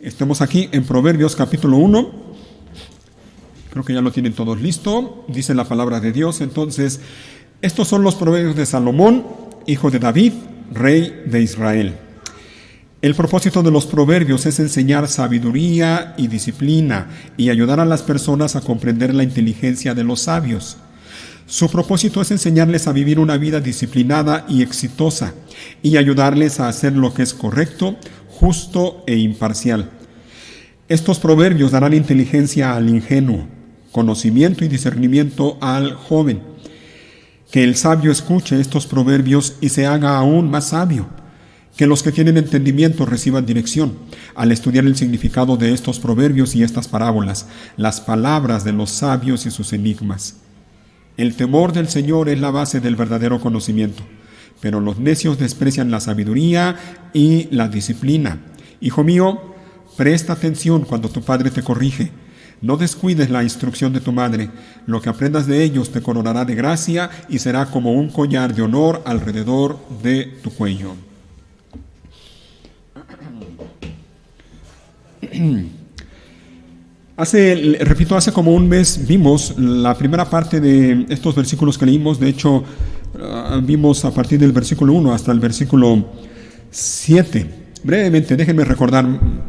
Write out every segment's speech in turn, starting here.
Estamos aquí en Proverbios capítulo 1. Creo que ya lo tienen todos listo. Dice la palabra de Dios. Entonces, estos son los proverbios de Salomón, hijo de David, rey de Israel. El propósito de los proverbios es enseñar sabiduría y disciplina y ayudar a las personas a comprender la inteligencia de los sabios. Su propósito es enseñarles a vivir una vida disciplinada y exitosa y ayudarles a hacer lo que es correcto, justo e imparcial. Estos proverbios darán inteligencia al ingenuo, conocimiento y discernimiento al joven. Que el sabio escuche estos proverbios y se haga aún más sabio. Que los que tienen entendimiento reciban dirección al estudiar el significado de estos proverbios y estas parábolas, las palabras de los sabios y sus enigmas. El temor del Señor es la base del verdadero conocimiento, pero los necios desprecian la sabiduría y la disciplina. Hijo mío, presta atención cuando tu padre te corrige. No descuides la instrucción de tu madre. Lo que aprendas de ellos te coronará de gracia y será como un collar de honor alrededor de tu cuello. Hace como un mes vimos la primera parte de estos versículos que leímos. De hecho, vimos a partir del versículo 1 hasta el versículo 7. Brevemente, déjenme recordar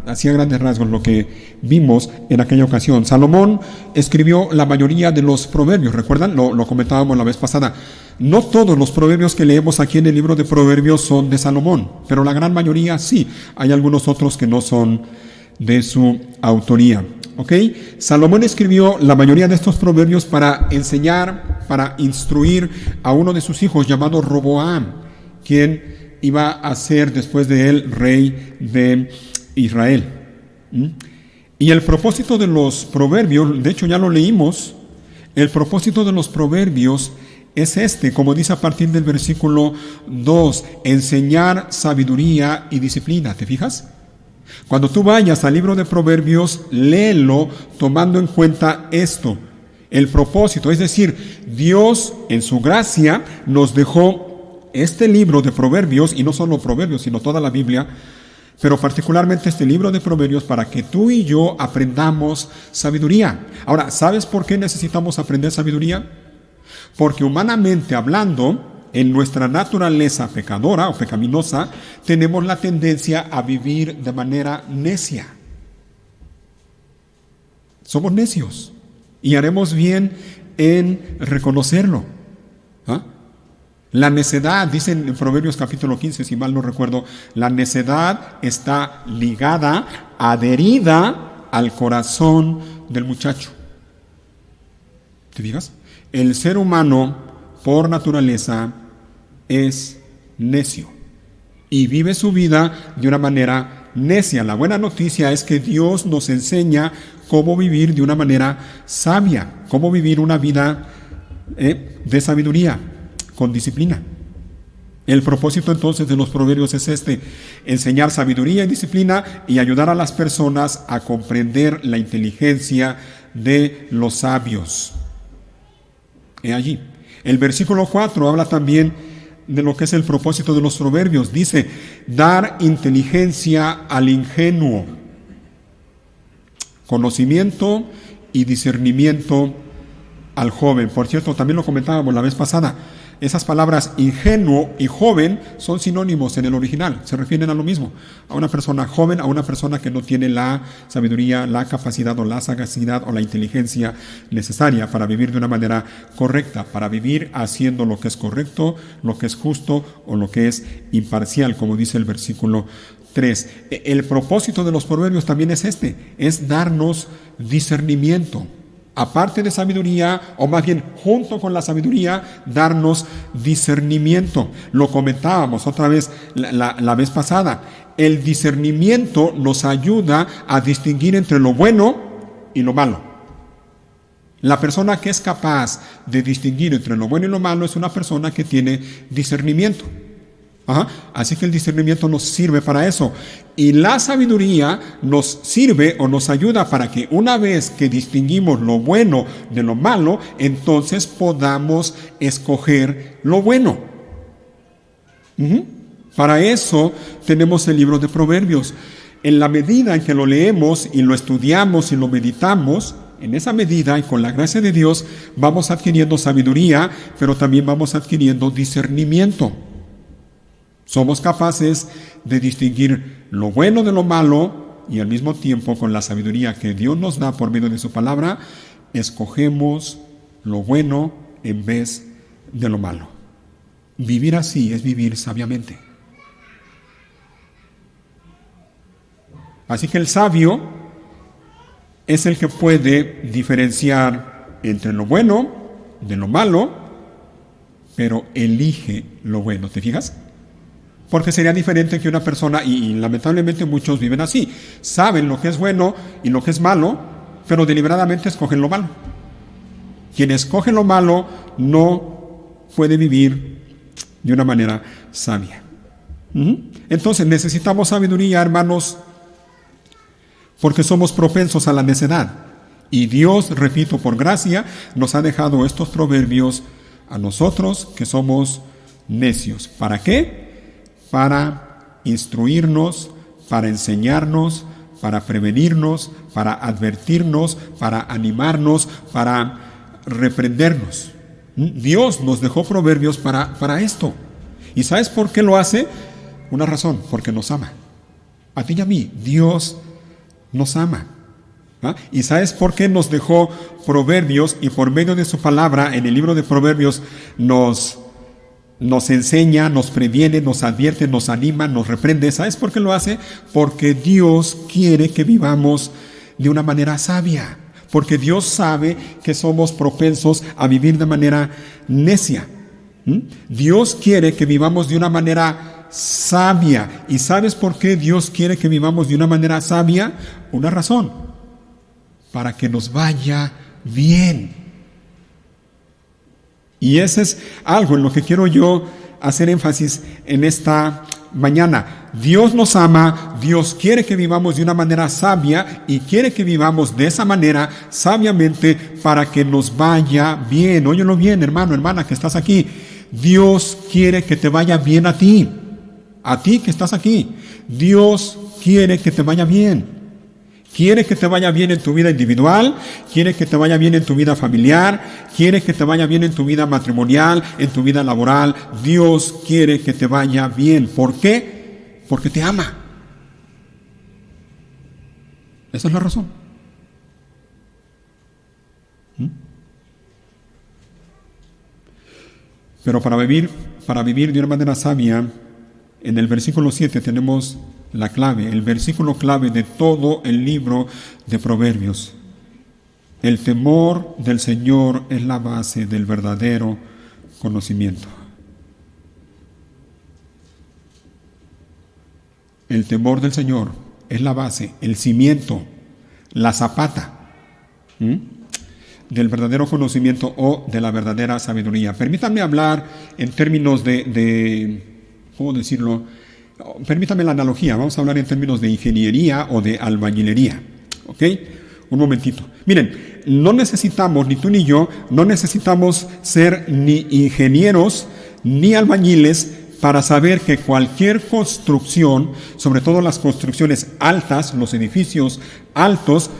así a grandes rasgos lo que vimos en aquella ocasión. Salomón escribió la mayoría de los proverbios, ¿recuerdan? Lo comentábamos la vez pasada. No todos los proverbios que leemos aquí en el libro de Proverbios son de Salomón, pero la gran mayoría sí. Hay algunos otros que no son de su autoría. ¿Ok? Salomón escribió la mayoría de estos proverbios para enseñar, para instruir a uno de sus hijos llamado Roboam, quien iba a ser después de él rey de Israel. Y el propósito de los proverbios, de hecho ya lo leímos, el propósito de los proverbios es como dice a partir del versículo 2, enseñar sabiduría y disciplina. ¿Te fijas? Cuando tú vayas al libro de Proverbios, léelo tomando en cuenta esto, el propósito, es decir, Dios en su gracia nos dejó este libro de Proverbios, y no solo Proverbios, sino toda la Biblia, pero particularmente este libro de Proverbios para que tú y yo aprendamos sabiduría. Ahora, ¿sabes por qué necesitamos aprender sabiduría? Porque humanamente hablando, en nuestra naturaleza pecadora o pecaminosa, tenemos la tendencia a vivir de manera necia. Somos necios y haremos bien en reconocerlo. La necedad, dice en Proverbios capítulo 15, si mal no recuerdo, la necedad está ligada, adherida al corazón del muchacho. ¿Te fijas? El ser humano, por naturaleza, es necio y vive su vida de una manera necia. La buena noticia es que Dios nos enseña cómo vivir de una manera sabia, cómo vivir una vida de sabiduría, con disciplina. El propósito entonces de los proverbios es enseñar sabiduría y disciplina y ayudar a las personas a comprender la inteligencia de los sabios. He allí. El versículo 4 habla también de lo que es el propósito de los proverbios. Dice, dar inteligencia al ingenuo, conocimiento y discernimiento al joven. Por cierto, también lo comentábamos la vez pasada. Esas palabras ingenuo y joven son sinónimos en el original, se refieren a lo mismo, a una persona joven, a una persona que no tiene la sabiduría, la capacidad o la sagacidad o la inteligencia necesaria para vivir de una manera correcta, para vivir haciendo lo que es correcto, lo que es justo o lo que es imparcial, como dice el versículo 3. El propósito de los proverbios también es darnos discernimiento. Aparte de sabiduría, o más bien junto con la sabiduría, darnos discernimiento. Lo comentábamos otra vez la vez pasada. El discernimiento nos ayuda a distinguir entre lo bueno y lo malo. La persona que es capaz de distinguir entre lo bueno y lo malo es una persona que tiene discernimiento. Así que el discernimiento nos sirve para eso. Y la sabiduría nos sirve o nos ayuda para que una vez que distinguimos lo bueno de lo malo, entonces podamos escoger lo bueno. Para eso tenemos el libro de Proverbios. En la medida en que lo leemos y lo estudiamos y lo meditamos, en esa medida y con la gracia de Dios vamos adquiriendo sabiduría, pero también vamos adquiriendo discernimiento. Somos capaces de distinguir lo bueno de lo malo y al mismo tiempo, con la sabiduría que Dios nos da por medio de su palabra, escogemos lo bueno en vez de lo malo. Vivir así es vivir sabiamente. Así que el sabio es el que puede diferenciar entre lo bueno de lo malo, pero elige lo bueno. ¿Te fijas? Porque sería diferente que una persona, y lamentablemente muchos viven así, saben lo que es bueno y lo que es malo, pero deliberadamente escogen lo malo. Quien escoge lo malo no puede vivir de una manera sabia. Entonces necesitamos sabiduría, hermanos, porque somos propensos a la necedad. Y Dios, repito, por gracia, nos ha dejado estos proverbios a nosotros que somos necios. ¿Para qué? Para instruirnos, para enseñarnos, para prevenirnos, para advertirnos, para animarnos, para reprendernos. Dios nos dejó proverbios para esto. ¿Y sabes por qué lo hace? Una razón, porque nos ama. A ti y a mí, Dios nos ama. ¿Y sabes por qué nos dejó proverbios? Y por medio de su palabra, en el libro de Proverbios, nos enseña, nos previene, nos advierte, nos anima, nos reprende. ¿Sabes por qué lo hace? Porque Dios quiere que vivamos de una manera sabia. Porque Dios sabe que somos propensos a vivir de manera necia. Dios quiere que vivamos de una manera sabia. ¿Y sabes por qué Dios quiere que vivamos de una manera sabia? Una razón: para que nos vaya bien. Y ese es algo en lo que quiero yo hacer énfasis en esta mañana. Dios nos ama, Dios quiere que vivamos de una manera sabia y quiere que vivamos de esa manera sabiamente para que nos vaya bien. Óyelo bien, hermano, hermana, que estás aquí. Dios quiere que te vaya bien a ti que estás aquí. Dios quiere que te vaya bien. Quiere que te vaya bien en tu vida individual, quiere que te vaya bien en tu vida familiar, quiere que te vaya bien en tu vida matrimonial, en tu vida laboral. Dios quiere que te vaya bien. ¿Por qué? Porque te ama. Esa es la razón. Pero para vivir de una manera sabia, en el versículo 7 tenemos la clave, el versículo clave de todo el libro de Proverbios. El temor del Señor es la base del verdadero conocimiento. El temor del Señor es la base, el cimiento, la zapata del verdadero conocimiento o de la verdadera sabiduría. Permítanme hablar en términos ¿cómo decirlo? Permítame la analogía, vamos a hablar en términos de ingeniería o de albañilería, ¿ok? Un momentito. Miren, no necesitamos, ni tú ni yo, no necesitamos ser ni ingenieros ni albañiles para saber que cualquier construcción, sobre todo las construcciones altas, los edificios altos,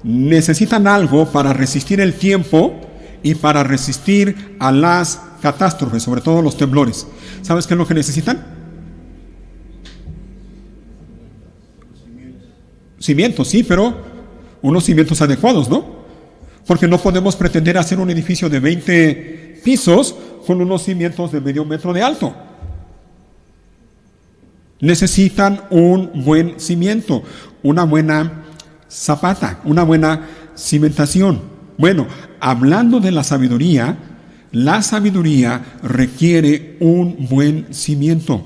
necesitan algo para resistir el tiempo y para resistir a las catástrofes, sobre todo los temblores. ¿Sabes qué es lo que necesitan? Cimientos, sí, pero unos cimientos adecuados, ¿no? Porque no podemos pretender hacer un edificio de 20 pisos con unos cimientos de medio metro de alto. Necesitan un buen cimiento, una buena zapata, una buena cimentación. Bueno, hablando de la sabiduría requiere un buen cimiento.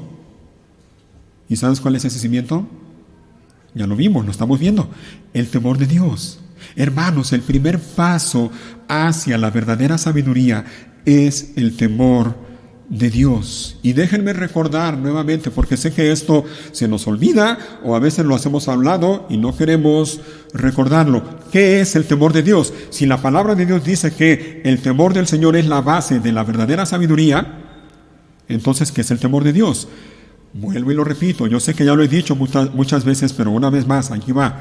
¿Y sabes cuál es ese cimiento? Ya lo vimos, lo estamos viendo. El temor de Dios. Hermanos, el primer paso hacia la verdadera sabiduría es el temor de Dios. Y déjenme recordar nuevamente, porque sé que esto se nos olvida o a veces lo hacemos a un lado y no queremos recordarlo. ¿Qué es el temor de Dios? Si la palabra de Dios dice que el temor del Señor es la base de la verdadera sabiduría, entonces, ¿qué es el temor de Dios? Vuelvo y lo repito, yo sé que ya lo he dicho muchas veces, pero una vez más, aquí va.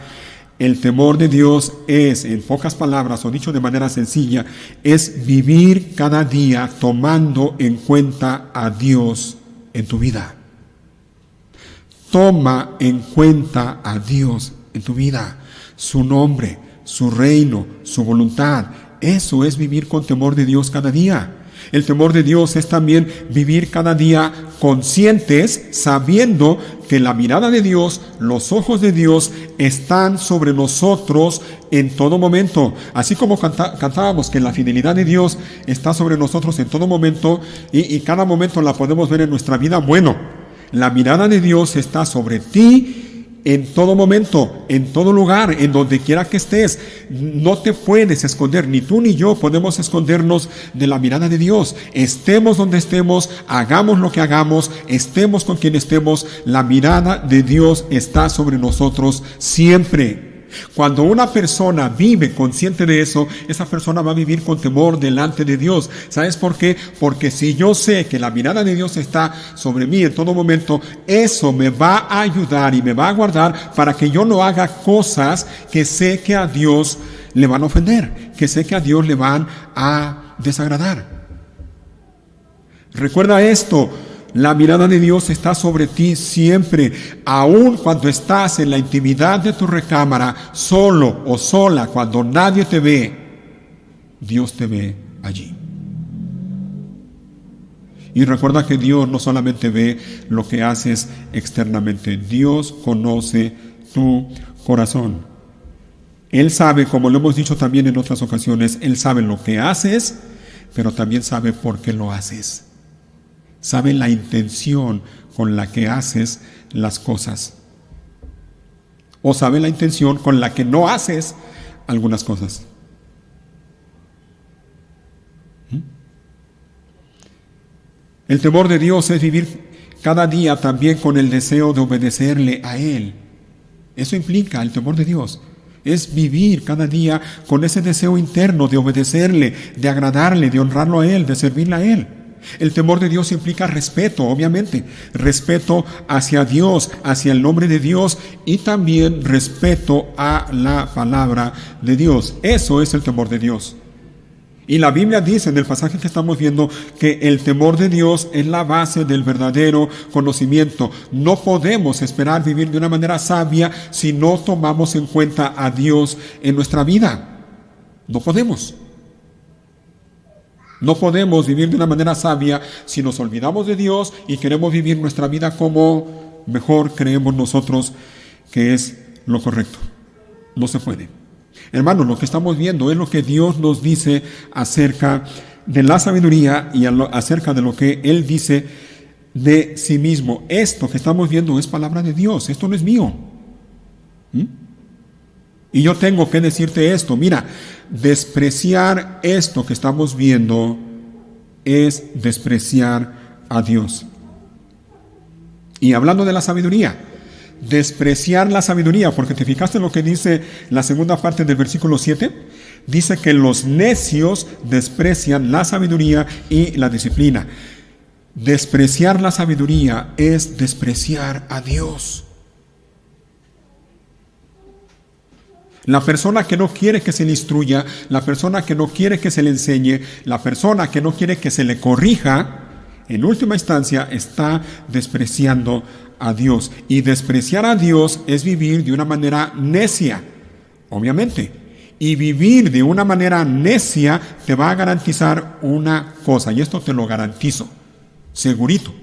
El temor de Dios es, en pocas palabras, o dicho de manera sencilla, es vivir cada día tomando en cuenta a Dios en tu vida. Toma en cuenta a Dios en tu vida, su nombre, su reino, su voluntad. Eso es vivir con temor de Dios cada día. El temor de Dios es también vivir cada día conscientes, sabiendo que la mirada de Dios, los ojos de Dios están sobre nosotros en todo momento. Así como cantábamos que la fidelidad de Dios está sobre nosotros en todo momento y cada momento la podemos ver en nuestra vida. Bueno, la mirada de Dios está sobre ti en todo momento, en todo lugar, en donde quiera que estés. No te puedes esconder, ni tú ni yo podemos escondernos de la mirada de Dios. Estemos donde estemos, hagamos lo que hagamos, estemos con quien estemos, la mirada de Dios está sobre nosotros siempre. Cuando una persona vive consciente de eso, esa persona va a vivir con temor delante de Dios. ¿Sabes por qué? Porque si yo sé que la mirada de Dios está sobre mí en todo momento, eso me va a ayudar y me va a guardar para que yo no haga cosas que sé que a Dios le van a ofender, que sé que a Dios le van a desagradar. Recuerda esto. La mirada de Dios está sobre ti siempre, aun cuando estás en la intimidad de tu recámara, solo o sola, cuando nadie te ve, Dios te ve allí. Y recuerda que Dios no solamente ve lo que haces externamente, Dios conoce tu corazón. Él sabe, como lo hemos dicho también en otras ocasiones, Él sabe lo que haces, pero también sabe por qué lo haces. Sabe la intención con la que haces las cosas. O sabe la intención con la que no haces algunas cosas. El temor de Dios es vivir cada día también con el deseo de obedecerle a Él. Eso implica el temor de Dios. Es vivir cada día con ese deseo interno de obedecerle, de agradarle, de honrarlo a Él, de servirle a Él. El temor de Dios implica respeto, obviamente, respeto hacia Dios, hacia el nombre de Dios y también respeto a la palabra de Dios. Eso es el temor de Dios. Y la Biblia dice en el pasaje que estamos viendo que el temor de Dios es la base del verdadero conocimiento. No podemos esperar vivir de una manera sabia si no tomamos en cuenta a Dios en nuestra vida. No podemos. No podemos vivir de una manera sabia si nos olvidamos de Dios y queremos vivir nuestra vida como mejor creemos nosotros que es lo correcto. No se puede. Hermanos, lo que estamos viendo es lo que Dios nos dice acerca de la sabiduría y acerca de lo que Él dice de sí mismo. Esto que estamos viendo es palabra de Dios, esto no es mío. Y yo tengo que decirte esto, mira, despreciar esto que estamos viendo es despreciar a Dios. Y hablando de la sabiduría, despreciar la sabiduría, porque te fijaste en lo que dice la segunda parte del versículo 7, dice que los necios desprecian la sabiduría y la disciplina. Despreciar la sabiduría es despreciar a Dios. La persona que no quiere que se le instruya, la persona que no quiere que se le enseñe, la persona que no quiere que se le corrija, en última instancia está despreciando a Dios. Y despreciar a Dios es vivir de una manera necia, obviamente. Y vivir de una manera necia te va a garantizar una cosa, y esto te lo garantizo, segurito.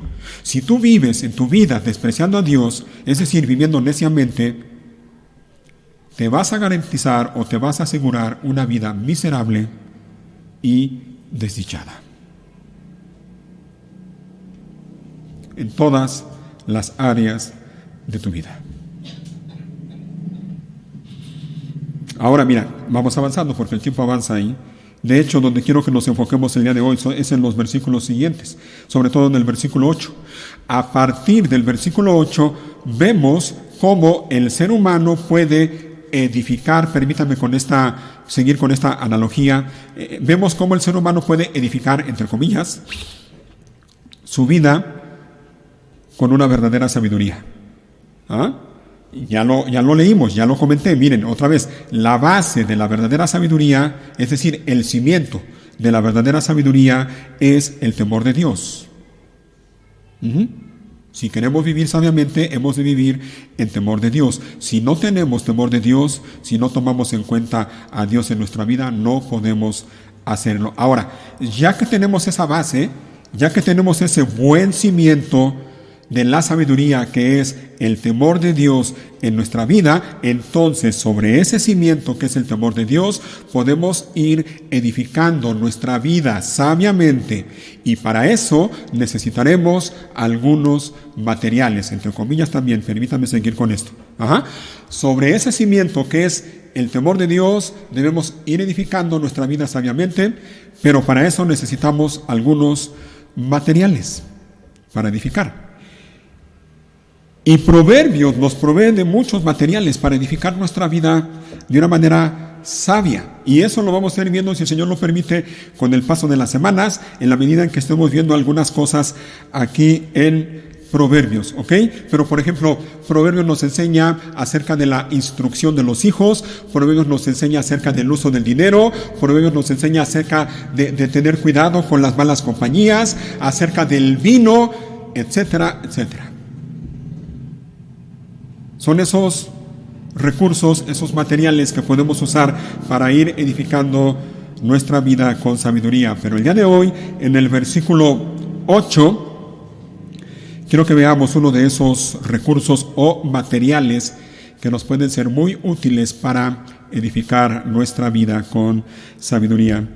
Si tú vives en tu vida despreciando a Dios, es decir, viviendo neciamente, te vas a garantizar o te vas a asegurar una vida miserable y desdichada. En todas las áreas de tu vida. Ahora mira, vamos avanzando porque el tiempo avanza ahí. De hecho, donde quiero que nos enfoquemos el día de hoy es en los versículos siguientes, sobre todo en el versículo 8. A partir del versículo 8 vemos cómo el ser humano puede edificar, permítame seguir con esta analogía, vemos cómo el ser humano puede edificar, entre comillas, su vida con una verdadera sabiduría. ¿Ah? Ya lo leímos, ya lo comenté. Miren, otra vez, la base de la verdadera sabiduría, es decir, el cimiento de la verdadera sabiduría es el temor de Dios. Si queremos vivir sabiamente, hemos de vivir en temor de Dios. Si no tenemos temor de Dios, si no tomamos en cuenta a Dios en nuestra vida, no podemos hacerlo. Ahora, ya que tenemos esa base, ya que tenemos ese buen cimiento de la sabiduría que es el temor de Dios en nuestra vida, entonces sobre ese cimiento que es el temor de Dios podemos ir edificando nuestra vida sabiamente, y para eso necesitaremos algunos materiales, entre comillas también, permítanme seguir con esto. Sobre ese cimiento que es el temor de Dios debemos ir edificando nuestra vida sabiamente, pero para eso necesitamos algunos materiales para edificar. Y Proverbios nos provee de muchos materiales para edificar nuestra vida de una manera sabia. Y eso lo vamos a ir viendo, si el Señor lo permite, con el paso de las semanas, en la medida en que estemos viendo algunas cosas aquí en Proverbios, ¿ok? Pero, por ejemplo, Proverbios nos enseña acerca de la instrucción de los hijos, Proverbios nos enseña acerca del uso del dinero, Proverbios nos enseña acerca de tener cuidado con las malas compañías, acerca del vino, etcétera, etcétera. Son esos recursos, esos materiales que podemos usar para ir edificando nuestra vida con sabiduría. Pero el día de hoy, en el versículo 8, quiero que veamos uno de esos recursos o materiales que nos pueden ser muy útiles para edificar nuestra vida con sabiduría.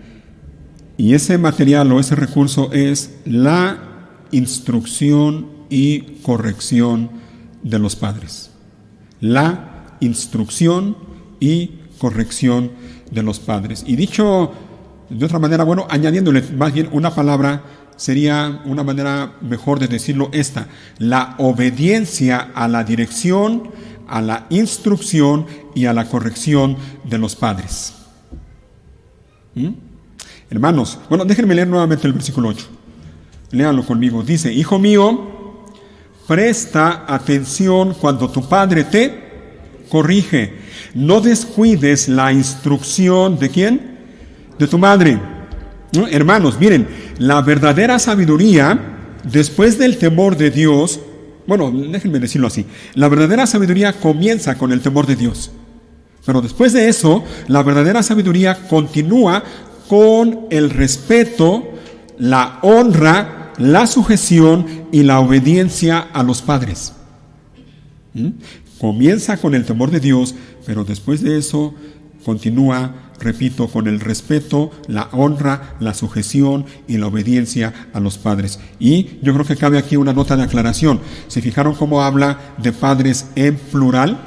Y ese material o ese recurso es la instrucción y corrección de los padres. La instrucción y corrección de los padres. Y dicho de otra manera, bueno, añadiéndole más bien una palabra, sería una manera mejor de decirlo esta: la obediencia a la dirección, a la instrucción y a la corrección de los padres. Hermanos, bueno, déjenme leer nuevamente el versículo 8. Léanlo conmigo. Dice: hijo mío, presta atención cuando tu padre te corrige. No descuides la instrucción ¿de quién? De tu madre. ¿No? Hermanos, miren, la verdadera sabiduría, después del temor de Dios, bueno, déjenme decirlo así, la verdadera sabiduría comienza con el temor de Dios. Pero después de eso, la verdadera sabiduría continúa con el respeto, la honra, la sujeción y la obediencia a los padres. Comienza con el temor de Dios, pero después de eso continúa, repito, con el respeto, la honra, la sujeción y la obediencia a los padres. Y yo creo que cabe aquí una nota de aclaración. ¿Se fijaron cómo habla de padres en plural?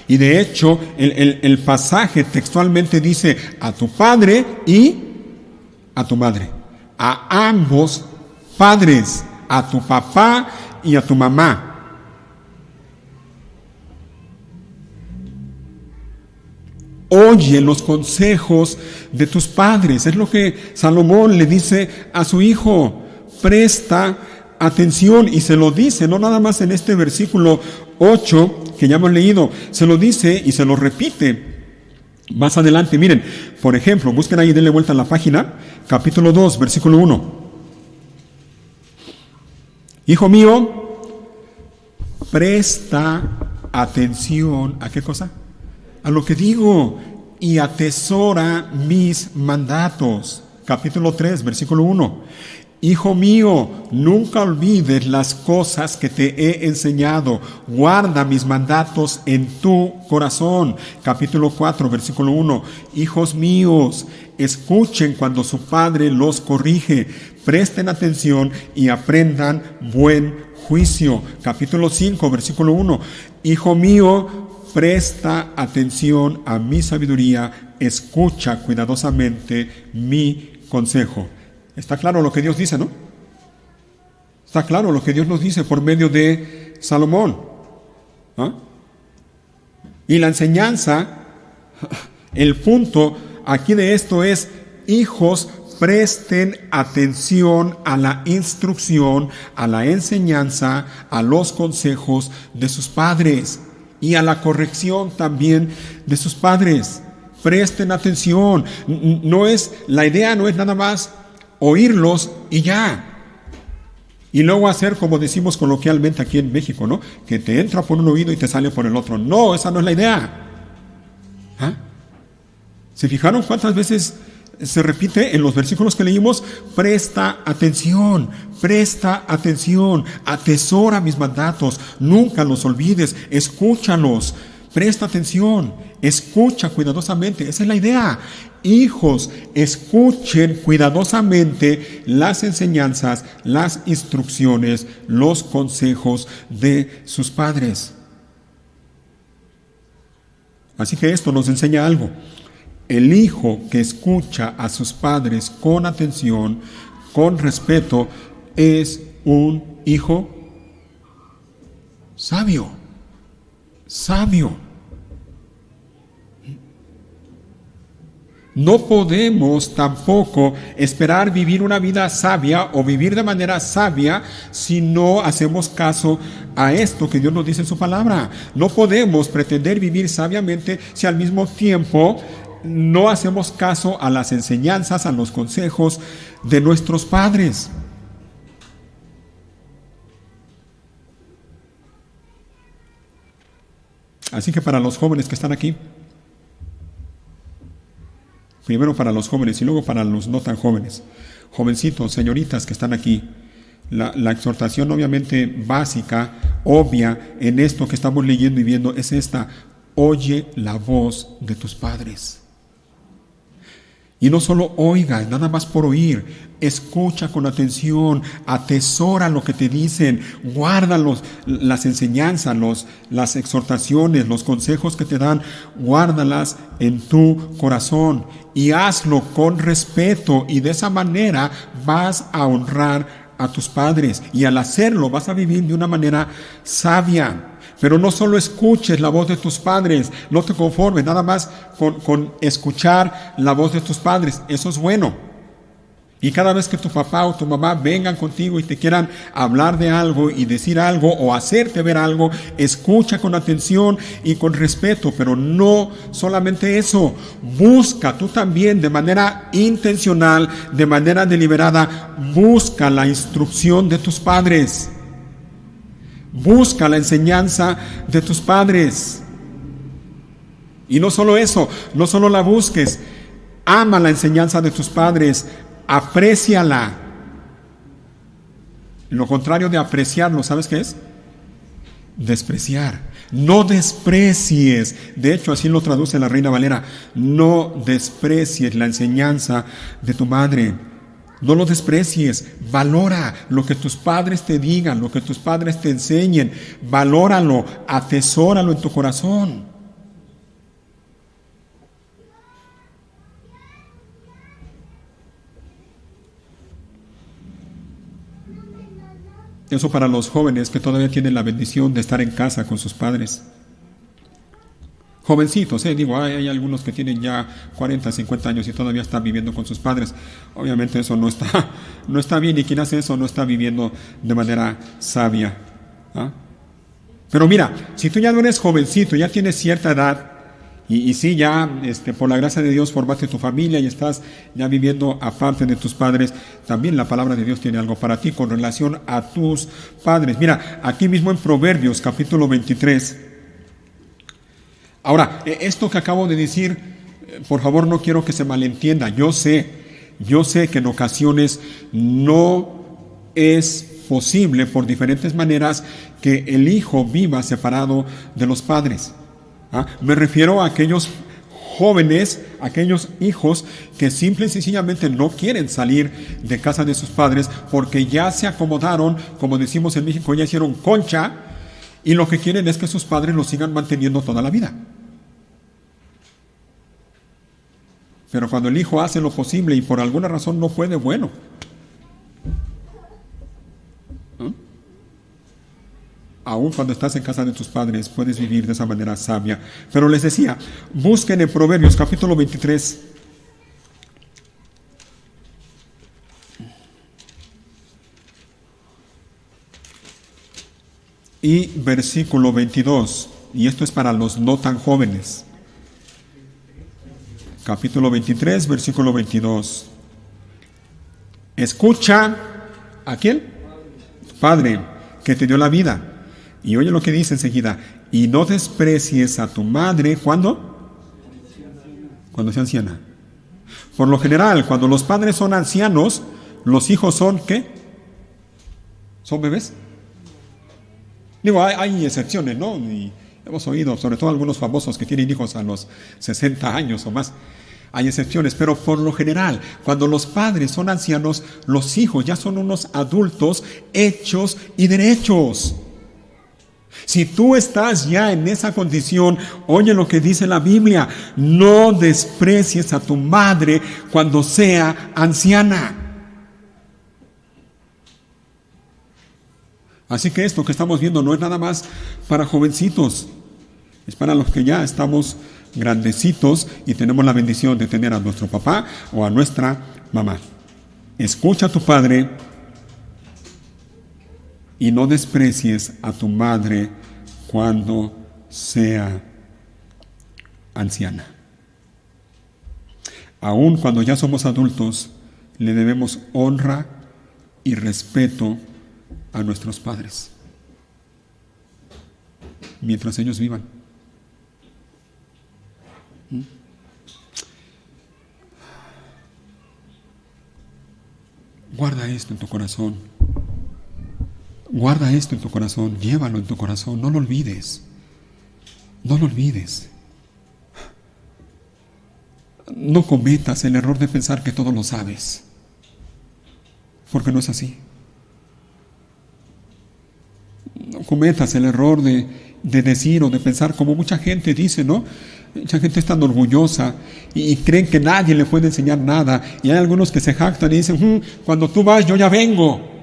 Y de hecho, el pasaje textualmente dice a tu padre y a tu madre. A ambos padres, a tu papá y a tu mamá. Oye los consejos de tus padres. Es lo que Salomón le dice a su hijo. Presta atención, y se lo dice, no nada más en este versículo 8 que ya hemos leído, se lo dice y se lo repite más adelante. Miren, por ejemplo, busquen ahí, denle vuelta a la página, capítulo 2, versículo 1. Hijo mío, presta atención, ¿a qué cosa? A lo que digo, y atesora mis mandatos. Capítulo 3, versículo 1. Hijo mío, nunca olvides las cosas que te he enseñado. Guarda mis mandatos en tu corazón. Capítulo 4, versículo 1. Hijos míos, escuchen cuando su padre los corrige. Presten atención y aprendan buen juicio. Capítulo 5, versículo 1. Hijo mío, presta atención a mi sabiduría. Escucha cuidadosamente mi consejo. Está claro lo que Dios dice, ¿no? Está claro lo que Dios nos dice por medio de Salomón. ¿Ah? Y la enseñanza, el punto aquí de esto es: hijos, presten atención a la instrucción, a la enseñanza, a los consejos de sus padres y a la corrección también de sus padres. Presten atención. La idea no es nada más oírlos y ya. Y luego hacer como decimos coloquialmente aquí en México, ¿no? Que te entra por un oído y te sale por el otro. No, esa no es la idea. ¿Ah? ¿Se fijaron cuántas veces se repite en los versículos que leímos? Presta atención, atesora mis mandatos, nunca los olvides, escúchalos, presta atención, escucha cuidadosamente. Esa es la idea. Hijos, escuchen cuidadosamente las enseñanzas, las instrucciones, los consejos de sus padres. Así que esto nos enseña algo. El hijo que escucha a sus padres con atención, con respeto, es un hijo sabio. No podemos tampoco esperar vivir una vida sabia o vivir de manera sabia si no hacemos caso a esto que Dios nos dice en su palabra. No podemos pretender vivir sabiamente si al mismo tiempo no hacemos caso a las enseñanzas, a los consejos de nuestros padres. Así que para los jóvenes que están aquí, primero para los jóvenes y luego para los no tan jóvenes, jovencitos, señoritas que están aquí, la exhortación obviamente básica, obvia en esto que estamos leyendo y viendo es esta: oye la voz de tus padres. Y no solo oigas, nada más por oír, escucha con atención, atesora lo que te dicen, guarda las enseñanzas, las exhortaciones, los consejos que te dan, guárdalas en tu corazón y hazlo con respeto, y de esa manera vas a honrar a tus padres, y al hacerlo vas a vivir de una manera sabia. Pero no solo escuches la voz de tus padres, no te conformes nada más con escuchar la voz de tus padres, eso es bueno. Y cada vez que tu papá o tu mamá vengan contigo y te quieran hablar de algo y decir algo o hacerte ver algo, escucha con atención y con respeto, pero no solamente eso, busca tú también de manera intencional, de manera deliberada, busca la instrucción de tus padres. Busca la enseñanza de tus padres. Y no solo eso, no solo la busques, ama la enseñanza de tus padres, apréciala. Lo contrario de apreciarlo, ¿sabes qué es? Despreciar. No desprecies. De hecho, así lo traduce la Reina Valera. No desprecies la enseñanza de tu madre. No lo desprecies, valora lo que tus padres te digan, lo que tus padres te enseñen, valóralo, atesóralo en tu corazón. Eso para los jóvenes que todavía tienen la bendición de estar en casa con sus padres. Jovencitos, hay algunos que tienen ya 40, 50 años y todavía están viviendo con sus padres. Obviamente eso no está bien, y quien hace eso no está viviendo de manera sabia. ¿Ah? Pero mira, si tú ya no eres jovencito, ya tienes cierta edad, y sí, ya por la gracia de Dios formaste tu familia y estás ya viviendo aparte de tus padres, también la palabra de Dios tiene algo para ti con relación a tus padres. Mira, aquí mismo en Proverbios capítulo 23, ahora, esto que acabo de decir, por favor no quiero que se malentienda. Yo sé que en ocasiones no es posible por diferentes maneras que el hijo viva separado de los padres. Me refiero a aquellos jóvenes, aquellos hijos que simple y sencillamente no quieren salir de casa de sus padres porque ya se acomodaron, como decimos en México, ya hicieron concha, y lo que quieren es que sus padres los sigan manteniendo toda la vida. Pero cuando el hijo hace lo posible y por alguna razón no puede, bueno. Aún cuando estás en casa de tus padres, puedes vivir de esa manera sabia. Pero les decía, busquen en Proverbios capítulo 23. y versículo 22. Y esto es para los no tan jóvenes. Capítulo 23, versículo 22. Escucha, ¿a quién? Padre, que te dio la vida. Y oye lo que dice enseguida. Y no desprecies a tu madre, ¿cuándo? Cuando sea anciana. Por lo general, cuando los padres son ancianos, los hijos son, ¿qué? ¿Son bebés? Digo, hay excepciones, ¿no? Y hemos oído, sobre todo algunos famosos que tienen hijos a los 60 años o más. Hay excepciones, pero por lo general, cuando los padres son ancianos, los hijos ya son unos adultos hechos y derechos. Si tú estás ya en esa condición, oye lo que dice la Biblia: no desprecies a tu madre cuando sea anciana. Así que esto que estamos viendo no es nada más para jovencitos, es para los que ya estamos grandecitos y tenemos la bendición de tener a nuestro papá o a nuestra mamá. Escucha a tu padre y no desprecies a tu madre cuando sea anciana. Aun cuando ya somos adultos, le debemos honra y respeto a nuestros padres mientras ellos vivan. Guarda esto en tu corazón. Guarda esto en tu corazón. Llévalo en tu corazón. No lo olvides. No lo olvides. No cometas el error de pensar que todo lo sabes, porque no es así. No cometas el error de decir o de pensar como mucha gente dice, ¿no? Mucha gente es tan orgullosa y creen que nadie le puede enseñar nada. Y hay algunos que se jactan y dicen, cuando tú vas, yo ya vengo.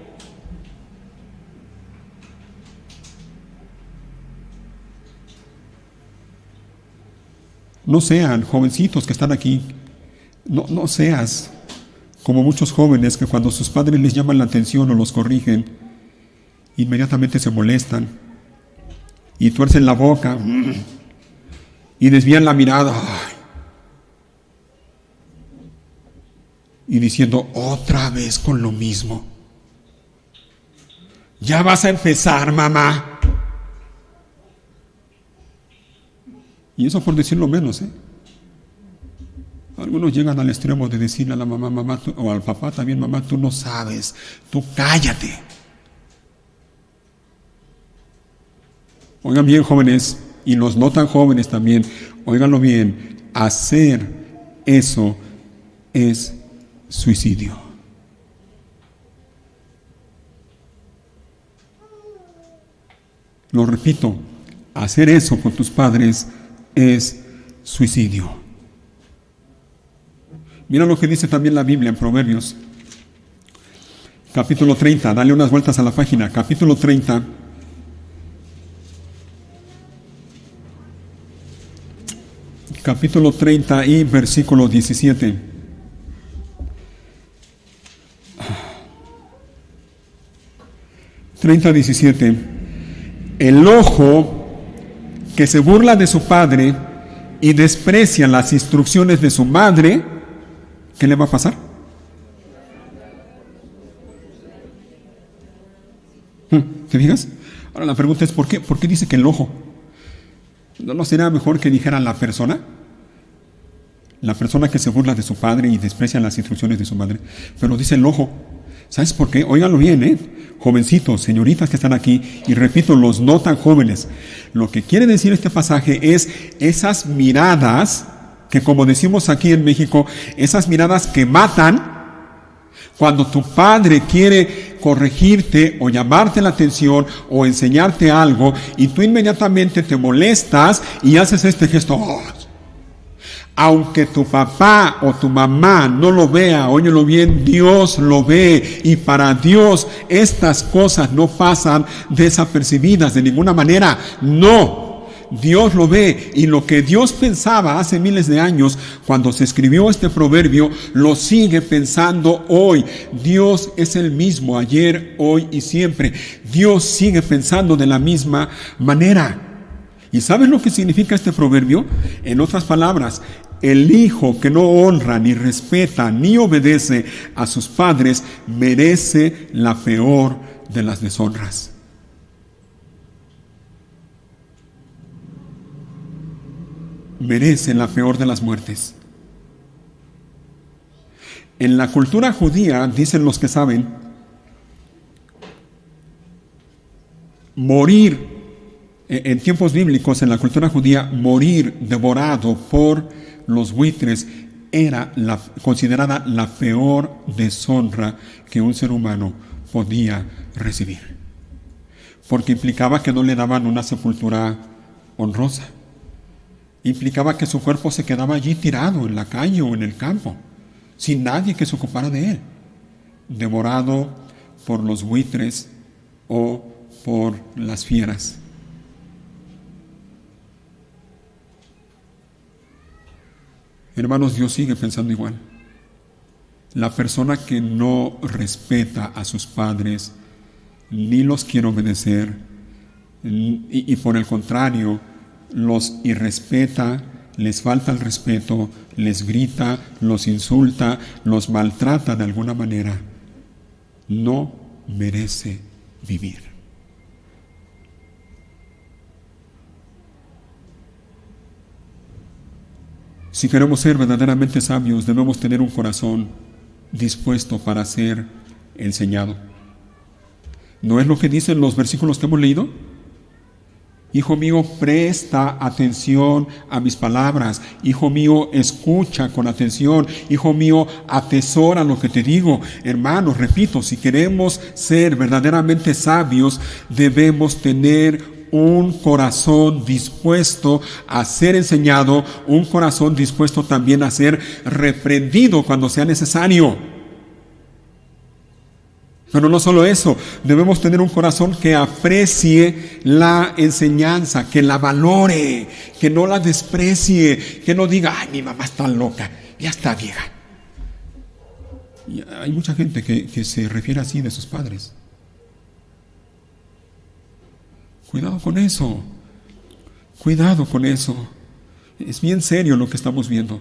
No sean jovencitos que están aquí. No seas como muchos jóvenes que cuando sus padres les llaman la atención o los corrigen, inmediatamente se molestan y tuercen la boca y desvían la mirada y diciendo, otra vez con lo mismo. Ya vas a empezar, mamá. Y eso por decirlo menos, Algunos llegan al extremo de decirle a la mamá, o al papá también, mamá, tú no sabes, tú cállate. Oigan bien, jóvenes, y los no tan jóvenes también, óiganlo bien, hacer eso es suicidio. Lo repito, hacer eso con tus padres es suicidio. Mira lo que dice también la Biblia en Proverbios, capítulo 30, dale unas vueltas a la página, capítulo 30, capítulo 30 y versículo 17. El ojo que se burla de su padre y desprecia las instrucciones de su madre, ¿qué le va a pasar? ¿Te fijas? Ahora la pregunta es ¿por qué? ¿Por qué dice que el ojo? ¿No será mejor que dijera la persona? La persona que se burla de su padre y desprecia las instrucciones de su madre. Pero dice el ojo. ¿Sabes por qué? Óiganlo bien, jovencitos, señoritas que están aquí, y repito, los no tan jóvenes. Lo que quiere decir este pasaje es esas miradas que, como decimos aquí en México, esas miradas que matan. Cuando tu padre quiere corregirte o llamarte la atención o enseñarte algo y tú inmediatamente te molestas y haces este gesto. Aunque tu papá o tu mamá no lo vea, óyelo bien, Dios lo ve, y para Dios estas cosas no pasan desapercibidas de ninguna manera. No. Dios lo ve, y lo que Dios pensaba hace miles de años cuando se escribió este proverbio, lo sigue pensando hoy. Dios es el mismo ayer, hoy y siempre. Dios sigue pensando de la misma manera. ¿Y sabes lo que significa este proverbio? En otras palabras, el hijo que no honra, ni respeta, ni obedece a sus padres, merece la peor de las deshonras. Merece la peor de las muertes. En la cultura judía, dicen los que saben, morir, en tiempos bíblicos, en la cultura judía, morir devorado por los buitres era considerada la peor deshonra que un ser humano podía recibir, porque implicaba que no le daban una sepultura honrosa. Implicaba que su cuerpo se quedaba allí tirado en la calle o en el campo, sin nadie que se ocupara de él, devorado por los buitres o por las fieras. Hermanos, Dios sigue pensando igual. La persona que no respeta a sus padres, ni los quiere obedecer, y por el contrario, los irrespeta, les falta el respeto, les grita, los insulta, los maltrata de alguna manera, no merece vivir. Si queremos ser verdaderamente sabios, debemos tener un corazón dispuesto para ser enseñado. ¿No es lo que dicen los versículos que hemos leído? Hijo mío, presta atención a mis palabras. Hijo mío, escucha con atención. Hijo mío, atesora lo que te digo. Hermanos, repito, si queremos ser verdaderamente sabios, debemos tener un corazón dispuesto a ser enseñado, un corazón dispuesto también a ser reprendido cuando sea necesario. Pero no solo eso, debemos tener un corazón que aprecie la enseñanza, que la valore, que no la desprecie, que no diga, ay, mi mamá está loca, ya está vieja. Y hay mucha gente que se refiere así de sus padres. Cuidado con eso, cuidado con eso. Es bien serio lo que estamos viendo.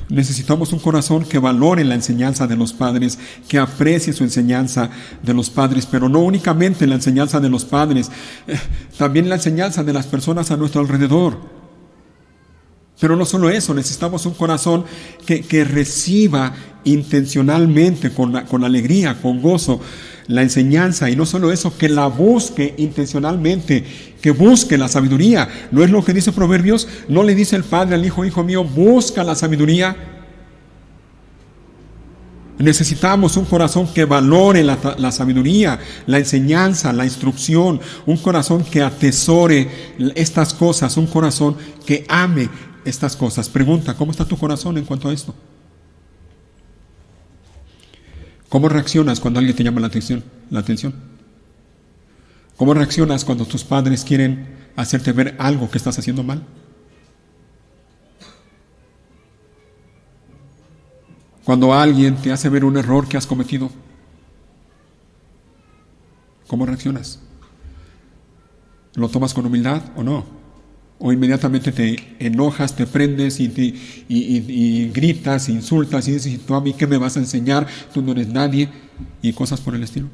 Necesitamos un corazón que valore la enseñanza de los padres, que aprecie su enseñanza de los padres, pero no únicamente la enseñanza de los padres, también la enseñanza de las personas a nuestro alrededor. Pero no solo eso, necesitamos un corazón que reciba intencionalmente, con alegría, con gozo, la enseñanza, y no solo eso, que la busque intencionalmente, que busque la sabiduría. ¿No es lo que dice Proverbios? ¿No le dice el padre al hijo, hijo mío, busca la sabiduría? Necesitamos un corazón que valore la sabiduría, la enseñanza, la instrucción, un corazón que atesore estas cosas, un corazón que ame estas cosas. Pregunta, ¿cómo está tu corazón en cuanto a esto? ¿Cómo reaccionas cuando alguien te llama la atención? ¿Cómo reaccionas cuando tus padres quieren hacerte ver algo que estás haciendo mal? Cuando alguien te hace ver un error que has cometido, ¿cómo reaccionas? ¿Lo tomas con humildad o no? ¿O inmediatamente te enojas, te prendes y gritas, insultas y dices, tú a mí qué me vas a enseñar? Tú no eres nadie, y cosas por el estilo?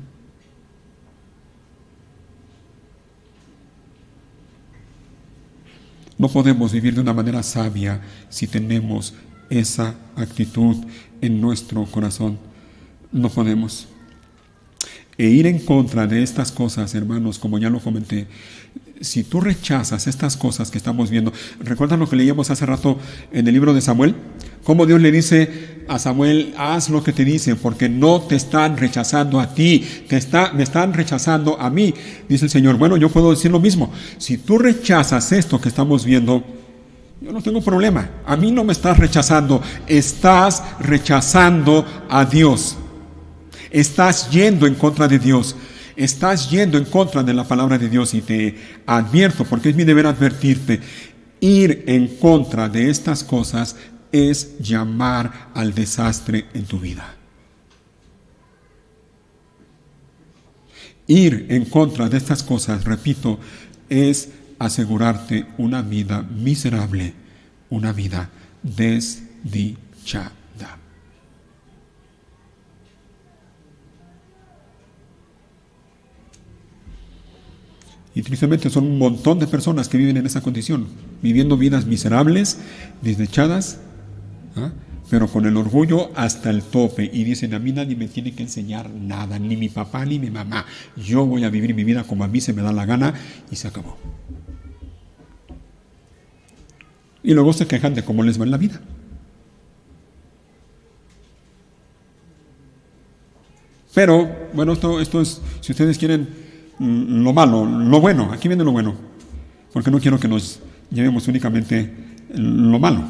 No podemos vivir de una manera sabia si tenemos esa actitud en nuestro corazón. No podemos. E ir en contra de estas cosas, hermanos, como ya lo comenté, si tú rechazas estas cosas que estamos viendo, ¿recuerdan lo que leíamos hace rato en el libro de Samuel? Cómo Dios le dice a Samuel, haz lo que te dicen, porque no te están rechazando a ti, me están rechazando a mí. Dice el Señor, bueno, yo puedo decir lo mismo. Si tú rechazas esto que estamos viendo, yo no tengo problema. A mí no me estás rechazando, estás rechazando a Dios. Estás yendo en contra de Dios. Estás yendo en contra de la palabra de Dios y te advierto, porque es mi deber advertirte. Ir en contra de estas cosas es llamar al desastre en tu vida. Ir en contra de estas cosas, repito, es asegurarte una vida miserable, una vida desdichada. Y tristemente son un montón de personas que viven en esa condición, viviendo vidas miserables, desdichadas, pero con el orgullo hasta el tope. Y dicen, a mí nadie me tiene que enseñar nada, ni mi papá ni mi mamá. Yo voy a vivir mi vida como a mí se me da la gana y se acabó. Y luego se quejan de cómo les va en la vida. Pero, bueno, esto es, si ustedes quieren lo malo, lo bueno, aquí viene lo bueno, porque no quiero que nos llevemos únicamente lo malo.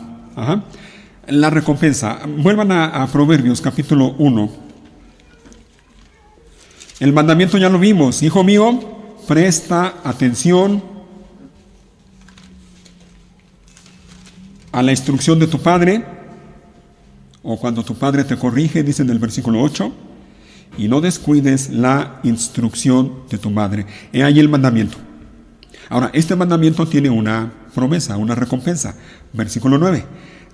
La recompensa. Vuelvan a Proverbios capítulo 1. El mandamiento ya lo vimos. Hijo mío, presta atención a la instrucción de tu padre, o cuando tu padre te corrige, dice en el versículo 8, y no descuides la instrucción de tu madre. He ahí el mandamiento. Ahora, este mandamiento tiene una promesa, una recompensa. Versículo 9.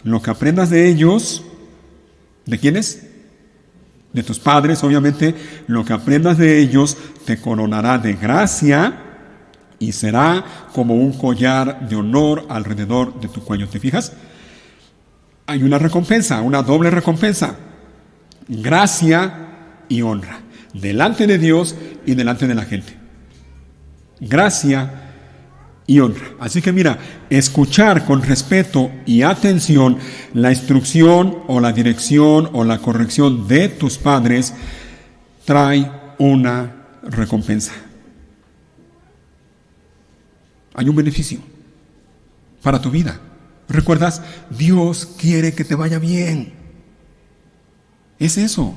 Lo que aprendas de ellos, ¿de quiénes? De tus padres, obviamente. Lo que aprendas de ellos te coronará de gracia y será como un collar de honor alrededor de tu cuello. ¿Te fijas? Hay una recompensa, una doble recompensa. Gracia y honra, delante de Dios y delante de la gente. Gracia y honra. Así que mira, escuchar con respeto y atención la instrucción o la dirección o la corrección de tus padres trae una recompensa. Hay un beneficio para tu vida. ¿Recuerdas? Dios quiere que te vaya bien. Es eso.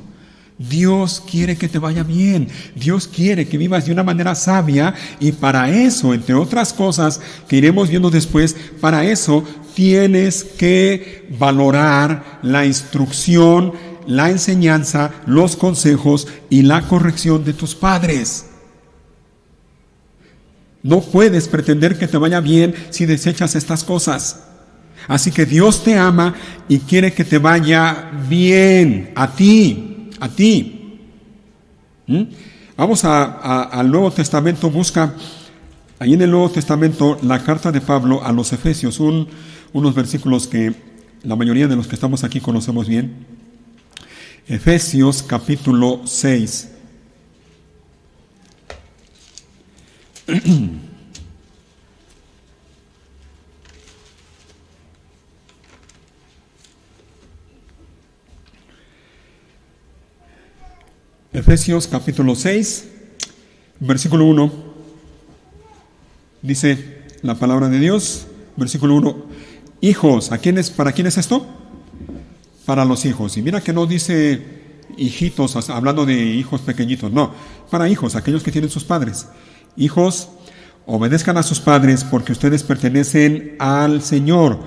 Dios quiere que te vaya bien. Dios quiere que vivas de una manera sabia, y para eso, entre otras cosas que iremos viendo después, para eso tienes que valorar la instrucción, la enseñanza, los consejos y la corrección de tus padres. No puedes pretender que te vaya bien si desechas estas cosas. Así que Dios te ama y quiere que te vaya bien a ti. Vamos al Nuevo Testamento. Busca ahí en el Nuevo Testamento la carta de Pablo a los Efesios, unos versículos que la mayoría de los que estamos aquí conocemos bien. Efesios capítulo 6. Efesios capítulo 6, versículo 1, dice la palabra de Dios, versículo 1, hijos, ¿para quién es esto? Para los hijos. Y mira que no dice hijitos, hablando de hijos pequeñitos, no, para hijos, aquellos que tienen sus padres. Hijos, obedezcan a sus padres porque ustedes pertenecen al Señor,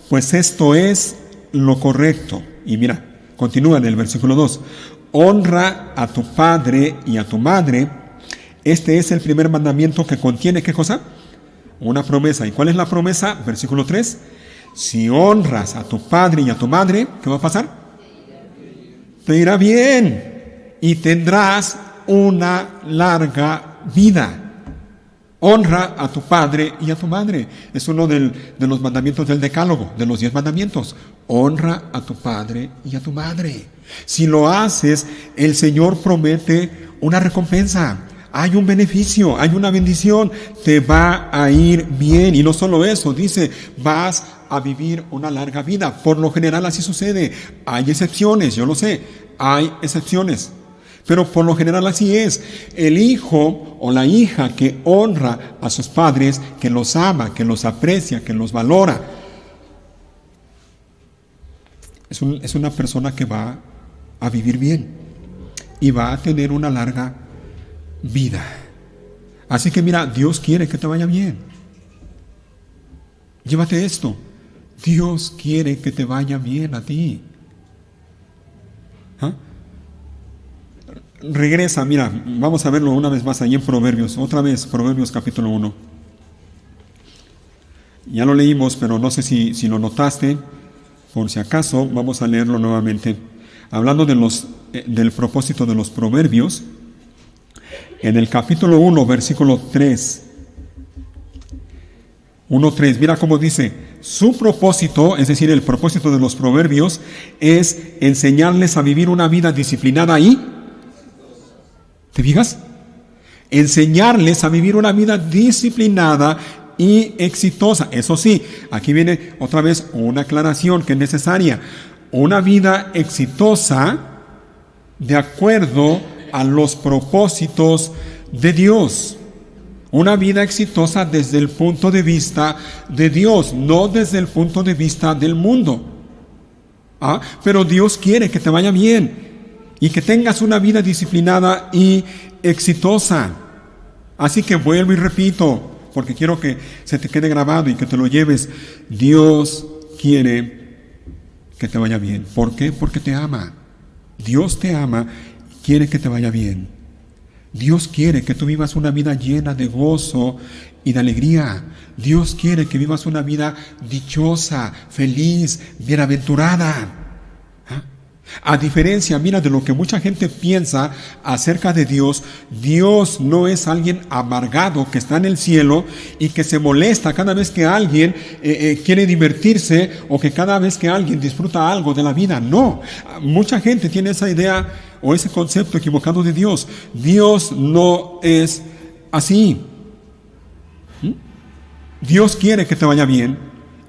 pues esto es lo correcto. Y mira, continúa en el versículo 2. Honra a tu padre y a tu madre. Este es el primer mandamiento que contiene, ¿qué cosa? Una promesa. ¿Y cuál es la promesa? Versículo 3. Si honras a tu padre y a tu madre, ¿qué va a pasar? Te irá bien y tendrás una larga vida. Honra a tu padre y a tu madre. Es uno de los mandamientos del Decálogo, de los 10 mandamientos. Honra a tu padre y a tu madre. Si lo haces, el Señor promete una recompensa. Hay un beneficio, hay una bendición. Te va a ir bien. Y no solo eso, dice, vas a vivir una larga vida. Por lo general así sucede. Hay excepciones, yo lo sé. Hay excepciones. Pero por lo general así es. El hijo o la hija que honra a sus padres, que los ama, que los aprecia, que los valora, es una persona que va a vivir bien y va a tener una larga vida. Así que mira, Dios quiere que te vaya bien. Llévate esto. Dios quiere que te vaya bien a ti. ¿Ah? Regresa, mira, vamos a verlo una vez más ahí en Proverbios. Otra vez, Proverbios capítulo 1. Ya lo leímos, pero no sé si lo notaste. Por si acaso, vamos a leerlo nuevamente. Hablando del propósito de los proverbios, en el capítulo 1, versículo 3. 1:3, mira cómo dice: su propósito, es decir, el propósito de los proverbios, es enseñarles a vivir una vida disciplinada y, ¿te fijas? Enseñarles a vivir una vida disciplinada y exitosa. Eso sí, aquí viene otra vez una aclaración que es necesaria. Una vida exitosa de acuerdo a los propósitos de Dios. Una vida exitosa desde el punto de vista de Dios, no desde el punto de vista del mundo. Pero Dios quiere que te vaya bien y que tengas una vida disciplinada y exitosa. Así que vuelvo y repito, porque quiero que se te quede grabado y que te lo lleves. Dios quiere que te vaya bien. ¿Por qué? Porque te ama. Dios te ama y quiere que te vaya bien. Dios quiere que tú vivas una vida llena de gozo y de alegría. Dios quiere que vivas una vida dichosa, feliz, bienaventurada. A diferencia, mira, de lo que mucha gente piensa acerca de Dios, Dios no es alguien amargado que está en el cielo y que se molesta cada vez que alguien quiere divertirse o que cada vez que alguien disfruta algo de la vida. No, mucha gente tiene esa idea o ese concepto equivocado de Dios. Dios no es así. Dios quiere que te vaya bien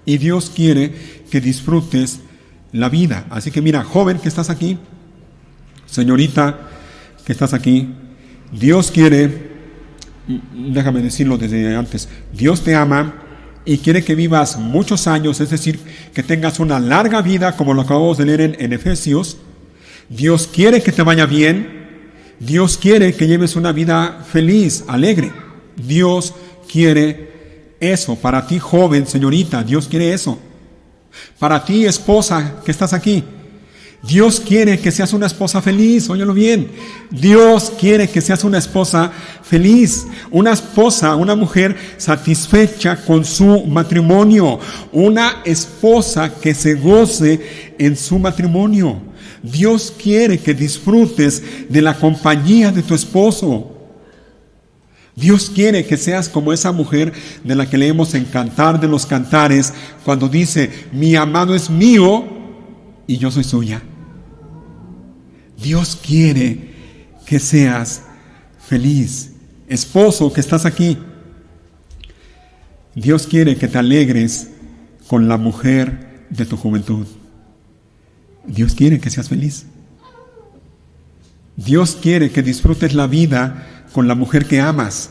y Dios quiere que disfrutes la vida. Así que mira, joven que estás aquí, señorita que estás aquí, Dios quiere, déjame decirlo desde antes, Dios te ama y quiere que vivas muchos años, es decir, que tengas una larga vida, como lo acabamos de leer en Efesios. Dios quiere que te vaya bien, Dios quiere que lleves una vida feliz, alegre. Dios quiere eso para ti, joven, señorita, Dios quiere eso. Para ti, esposa, que estás aquí, Dios quiere que seas una esposa feliz, óyelo bien. Dios quiere que seas una esposa feliz, una esposa, una mujer satisfecha con su matrimonio, una esposa que se goce en su matrimonio. Dios quiere que disfrutes de la compañía de tu esposo. Dios quiere que seas como esa mujer de la que leemos en Cantar de los Cantares, cuando dice: mi amado es mío y yo soy suya. Dios quiere que seas feliz. Esposo que estás aquí, Dios quiere que te alegres con la mujer de tu juventud. Dios quiere que seas feliz. Dios quiere que disfrutes la vida con la mujer que amas.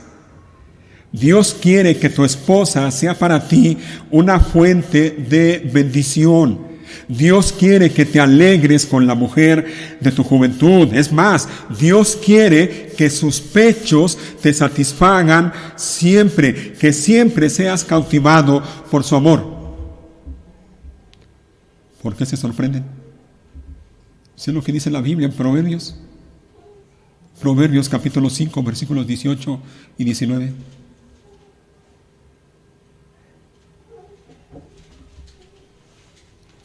Dios quiere que tu esposa sea para ti una fuente de bendición. Dios quiere que te alegres con la mujer de tu juventud. Es más, Dios quiere que sus pechos te satisfagan siempre, que siempre seas cautivado por su amor. ¿Por qué se sorprenden? ¿Sí es lo que dice la Biblia en Proverbios? Proverbios capítulo 5, versículos 18 y 19.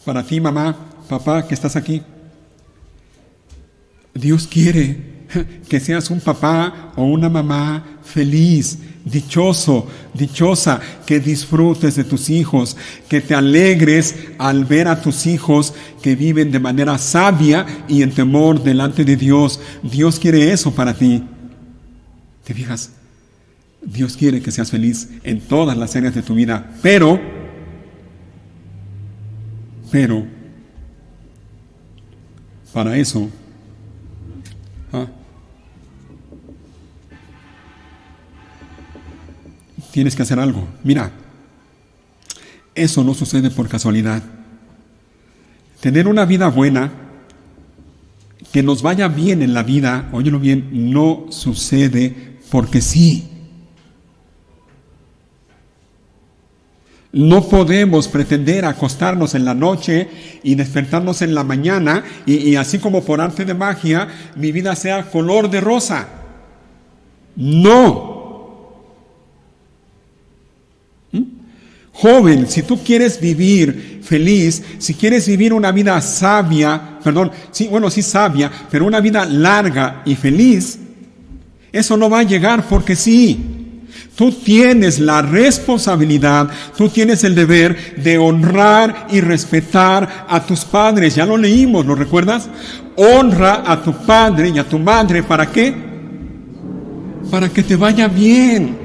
Para ti, mamá, papá, que estás aquí, Dios quiere que seas un papá o una mamá feliz, dichoso, dichosa, que disfrutes de tus hijos, que te alegres al ver a tus hijos que viven de manera sabia y en temor delante de Dios. Dios quiere eso para ti. ¿Te fijas? Dios quiere que seas feliz en todas las áreas de tu vida, pero para eso tienes que hacer algo. Mira, eso no sucede por casualidad. Tener una vida buena, Que nos vaya bien en la vida, óyelo bien, no sucede porque sí. No podemos pretender acostarnos en la noche y despertarnos en la mañana y así como por arte de magia mi vida sea color de rosa. No. Joven, si tú quieres vivir feliz, si quieres vivir una vida sabia, sabia, pero una vida larga y feliz, eso no va a llegar porque sí. Tú tienes la responsabilidad, tú tienes el deber de honrar y respetar a tus padres. Ya lo leímos, ¿lo recuerdas? Honra a tu padre y a tu madre. ¿Para qué? Para que te vaya bien.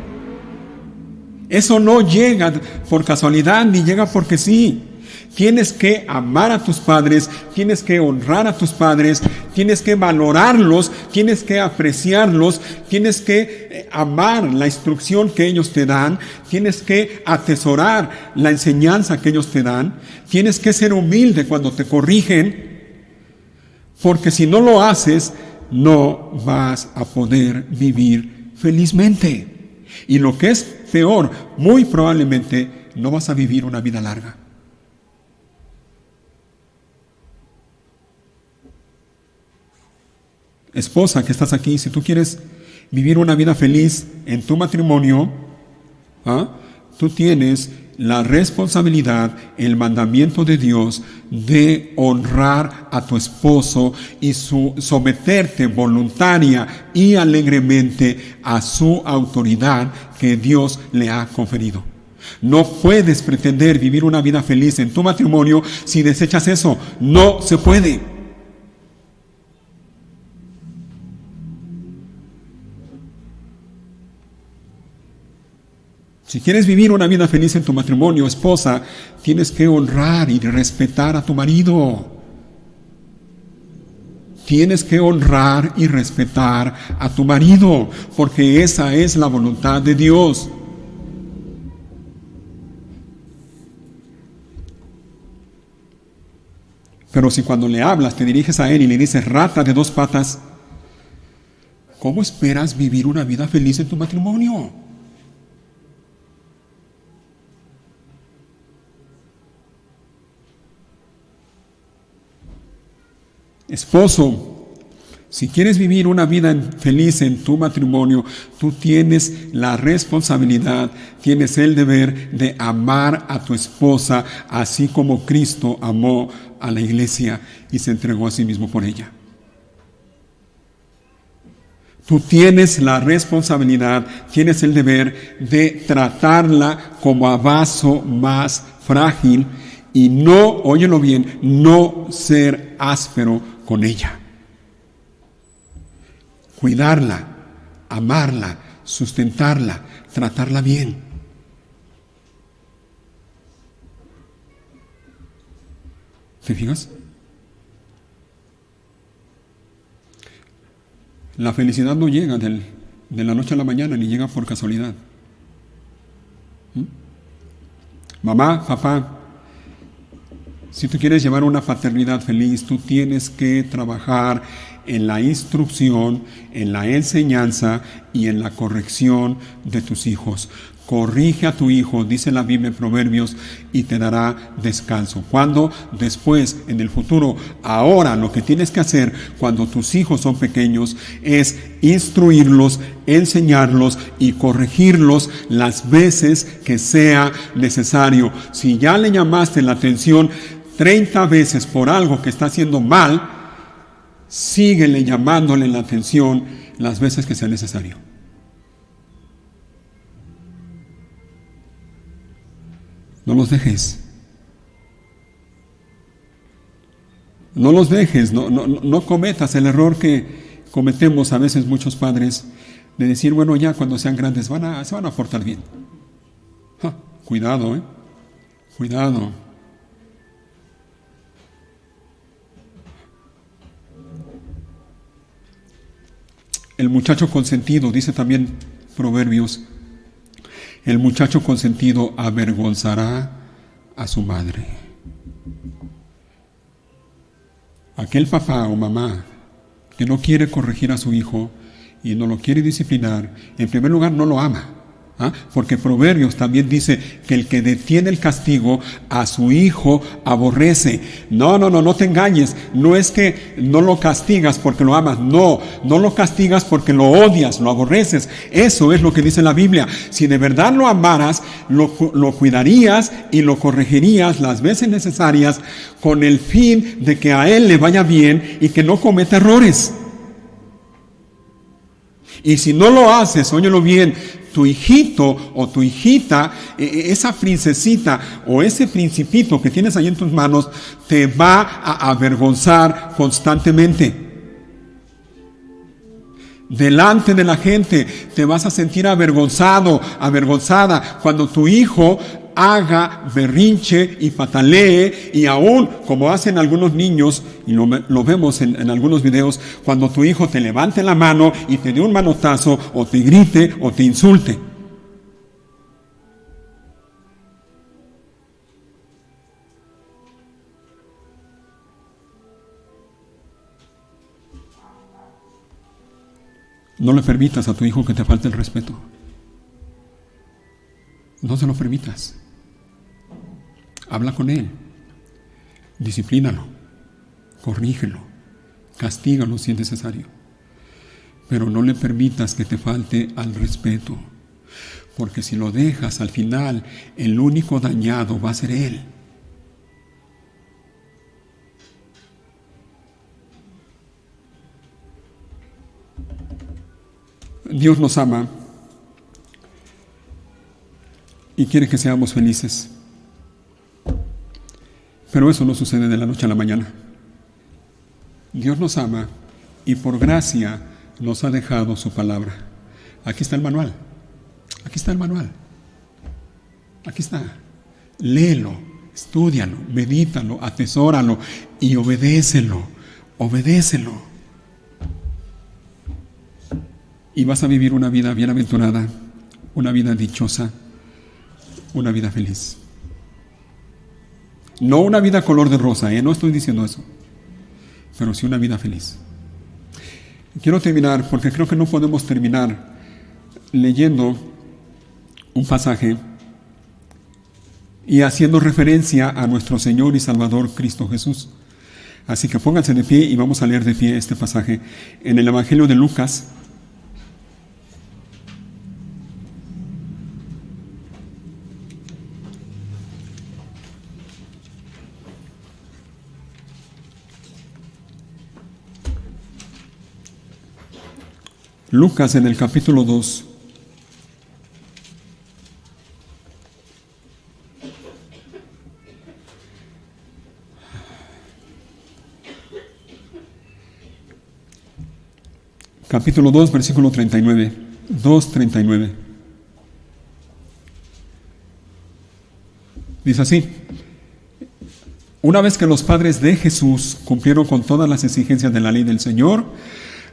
Eso no llega por casualidad ni llega porque sí. Tienes que amar a tus padres, tienes que honrar a tus padres, tienes que valorarlos, tienes que apreciarlos, tienes que amar la instrucción que ellos te dan, tienes que atesorar la enseñanza que ellos te dan, tienes que ser humilde cuando te corrigen, porque si no lo haces, no vas a poder vivir felizmente. Y lo que es peor, muy probablemente no vas a vivir una vida larga. Esposa que estás aquí, si tú quieres vivir una vida feliz en tu matrimonio, tú tienes la responsabilidad, el mandamiento de Dios de honrar a tu esposo y someterte voluntaria y alegremente a su autoridad que Dios le ha conferido. No puedes pretender vivir una vida feliz en tu matrimonio si desechas eso. No se puede. Si quieres vivir una vida feliz en tu matrimonio, esposa, tienes que honrar y respetar a tu marido. Tienes que honrar y respetar a tu marido, porque esa es la voluntad de Dios. Pero si cuando le hablas, te diriges a él y le dices rata de dos patas, ¿cómo esperas vivir una vida feliz en tu matrimonio? Esposo, si quieres vivir una vida feliz en tu matrimonio, tú tienes la responsabilidad, tienes el deber de amar a tu esposa, así como Cristo amó a la iglesia y se entregó a sí mismo por ella. Tú tienes la responsabilidad, tienes el deber de tratarla como a vaso más frágil y no, óyelo bien, no ser áspero con ella. Cuidarla, amarla, sustentarla, tratarla bien. ¿Te fijas? La felicidad no llega de la noche a la mañana, ni llega por casualidad. Mamá, papá, si tú quieres llevar una paternidad feliz, tú tienes que trabajar en la instrucción, en la enseñanza y en la corrección de tus hijos. Corrige a tu hijo, dice la Biblia en Proverbios, y te dará descanso. ¿Cuándo? Después, en el futuro. Ahora, lo que tienes que hacer cuando tus hijos son pequeños es instruirlos, enseñarlos y corregirlos las veces que sea necesario. Si ya le llamaste la atención 30 veces por algo que está haciendo mal, síguele llamándole la atención las veces que sea necesario. No los dejes. No los dejes, no cometas el error que cometemos a veces muchos padres de decir, bueno, ya cuando sean grandes se van a portar bien. Cuidado, cuidado. El muchacho consentido, dice también Proverbios, el muchacho consentido avergonzará a su madre. Aquel papá o mamá que no quiere corregir a su hijo y no lo quiere disciplinar, en primer lugar no lo ama. Porque Proverbios también dice que el que detiene el castigo a su hijo aborrece. No te engañes. No es que no lo castigas porque lo amas. No lo castigas porque lo odias, lo aborreces. Eso es lo que dice la Biblia. Si de verdad lo amaras, lo cuidarías y lo corregirías las veces necesarias con el fin de que a él le vaya bien y que no cometa errores. Y si no lo haces, óyelo bien, tu hijito o tu hijita, esa princesita o ese principito que tienes ahí en tus manos, te va a avergonzar constantemente. Delante de la gente te vas a sentir avergonzado, avergonzada, cuando tu hijo haga berrinche y patalee, y aún como hacen algunos niños, y lo vemos en algunos videos, cuando tu hijo te levante la mano y te dé un manotazo, o te grite, o te insulte. No le permitas a tu hijo que te falte el respeto. No se lo permitas. Habla con él. Disciplínalo. Corrígelo. Castígalo si es necesario. Pero no le permitas que te falte al respeto. Porque si lo dejas, al final, el único dañado va a ser él. Dios nos ama y quiere que seamos felices. Pero eso no sucede de la noche a la mañana. Dios nos ama y por gracia nos ha dejado su palabra. Aquí está el manual. Aquí está el manual. Aquí está. Léelo, estúdialo, medítalo, atesóralo y obedécelo. Obedécelo. Y vas a vivir una vida bienaventurada, una vida dichosa, una vida feliz. No una vida color de rosa, no estoy diciendo eso, pero sí una vida feliz. Quiero terminar, porque creo que no podemos terminar leyendo un pasaje y haciendo referencia a nuestro Señor y Salvador Cristo Jesús. Así que pónganse de pie y vamos a leer de pie este pasaje en el Evangelio de Lucas. Lucas en el capítulo 2. Capítulo 2, versículo 39. 2:39. Dice así: una vez que los padres de Jesús cumplieron con todas las exigencias de la ley del Señor,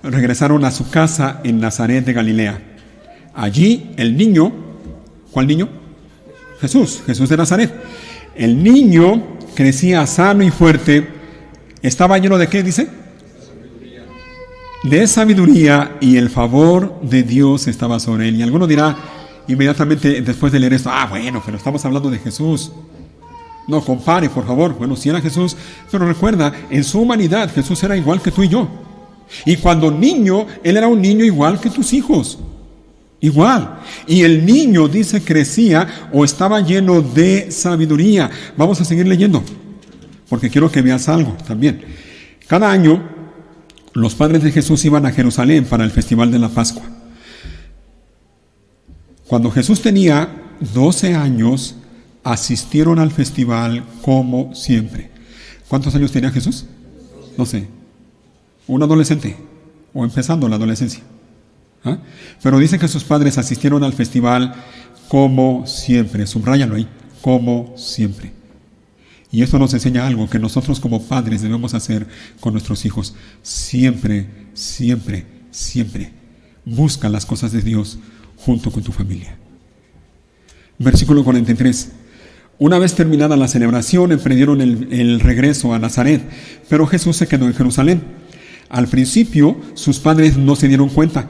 regresaron a su casa en Nazaret de Galilea. Allí el niño, ¿cuál niño? Jesús de Nazaret. El niño crecía sano y fuerte. ¿Estaba lleno de qué, dice? De sabiduría, y el favor de Dios estaba sobre él. Y alguno dirá inmediatamente después de leer esto: bueno, pero estamos hablando de Jesús. No compare, por favor. Bueno, sí era Jesús, pero recuerda, en su humanidad Jesús era igual que tú y yo. Y cuando niño, él era un niño igual que tus hijos. Igual. Y el niño, dice, crecía o estaba lleno de sabiduría. Vamos a seguir leyendo, porque quiero que veas algo también. Cada año, los padres de Jesús iban a Jerusalén para el festival de la Pascua. Cuando Jesús tenía 12 años, asistieron al festival como siempre. ¿Cuántos años tenía Jesús? No sé. Un adolescente, o empezando la adolescencia. Pero dice que sus padres asistieron al festival como siempre. Subráyalo ahí, como siempre. Y esto nos enseña algo que nosotros como padres debemos hacer con nuestros hijos. Siempre, siempre, siempre busca las cosas de Dios junto con tu familia. Versículo 43. Una vez terminada la celebración, emprendieron el regreso a Nazaret, pero Jesús se quedó en Jerusalén. Al principio, sus padres no se dieron cuenta,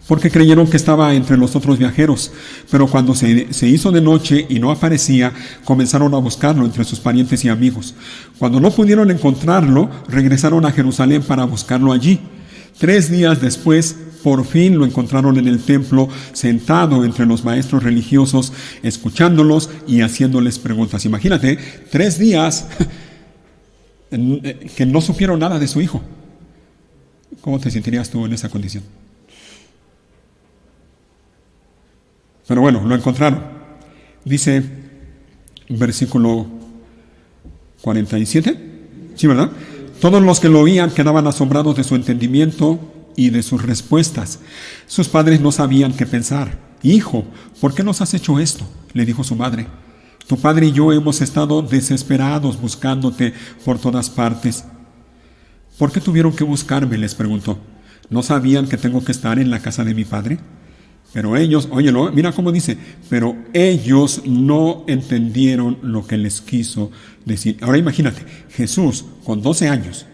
porque creyeron que estaba entre los otros viajeros. Pero cuando se hizo de noche y no aparecía, comenzaron a buscarlo entre sus parientes y amigos. Cuando no pudieron encontrarlo, regresaron a Jerusalén para buscarlo allí. 3 días después, por fin lo encontraron en el templo, sentado entre los maestros religiosos, escuchándolos y haciéndoles preguntas. Imagínate, 3 días que no supieron nada de su hijo. ¿Cómo te sentirías tú en esa condición? Pero bueno, lo encontraron. Dice, versículo 47, ¿sí, verdad? Todos los que lo oían quedaban asombrados de su entendimiento y de sus respuestas. Sus padres no sabían qué pensar. Hijo, ¿por qué nos has hecho esto?, le dijo su madre. Tu padre y yo hemos estado desesperados buscándote por todas partes. ¿Por qué tuvieron que buscarme?, les preguntó. ¿No sabían que tengo que estar en la casa de mi padre? Pero ellos, óyelo, mira cómo dice, pero ellos no entendieron lo que les quiso decir. Ahora imagínate, Jesús con 12 años,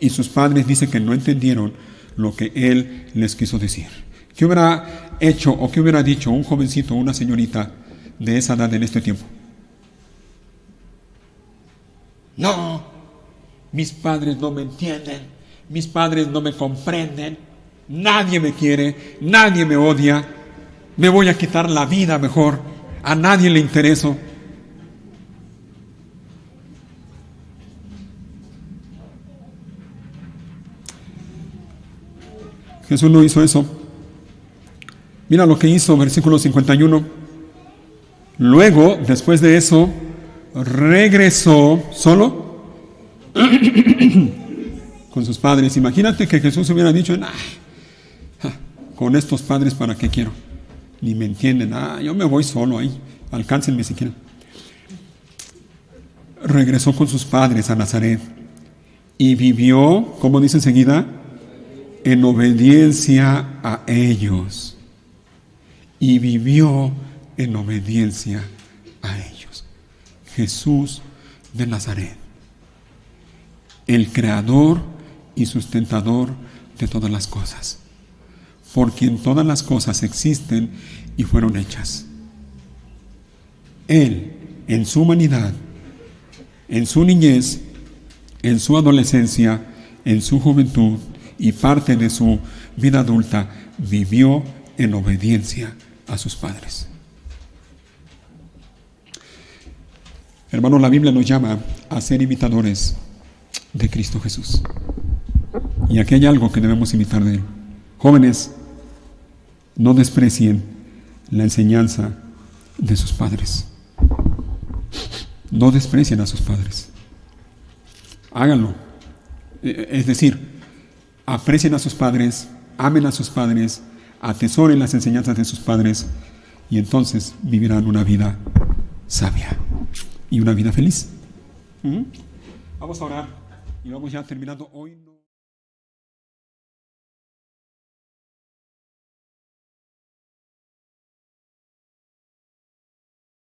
y sus padres dicen que no entendieron lo que Él les quiso decir. ¿Qué hubiera hecho o qué hubiera dicho un jovencito o una señorita de esa edad en este tiempo? No, mis padres no me entienden, mis padres no me comprenden. Nadie me quiere, nadie me odia, me voy a quitar la vida mejor, a nadie le intereso. Jesús no hizo eso. Mira lo que hizo, versículo 51. Luego, después de eso, regresó solo con sus padres. Imagínate que Jesús hubiera dicho, con estos padres, ¿para qué quiero? Ni me entienden. Yo me voy solo ahí. Alcáncenme si quieren. Regresó con sus padres a Nazaret y vivió, como dice enseguida, en obediencia a ellos. Y vivió en obediencia a ellos. Jesús de Nazaret, el creador y sustentador de todas las cosas, por quien todas las cosas existen y fueron hechas. Él, en su humanidad, en su niñez, en su adolescencia, en su juventud y parte de su vida adulta, vivió en obediencia a sus padres. Hermanos, la Biblia nos llama a ser imitadores de Cristo Jesús. Y aquí hay algo que debemos imitar de Él. Jóvenes, no desprecien la enseñanza de sus padres. No desprecien a sus padres. Háganlo. Es decir, aprecien a sus padres, amen a sus padres, atesoren las enseñanzas de sus padres y entonces vivirán una vida sabia y una vida feliz. Vamos a orar y vamos ya terminando hoy.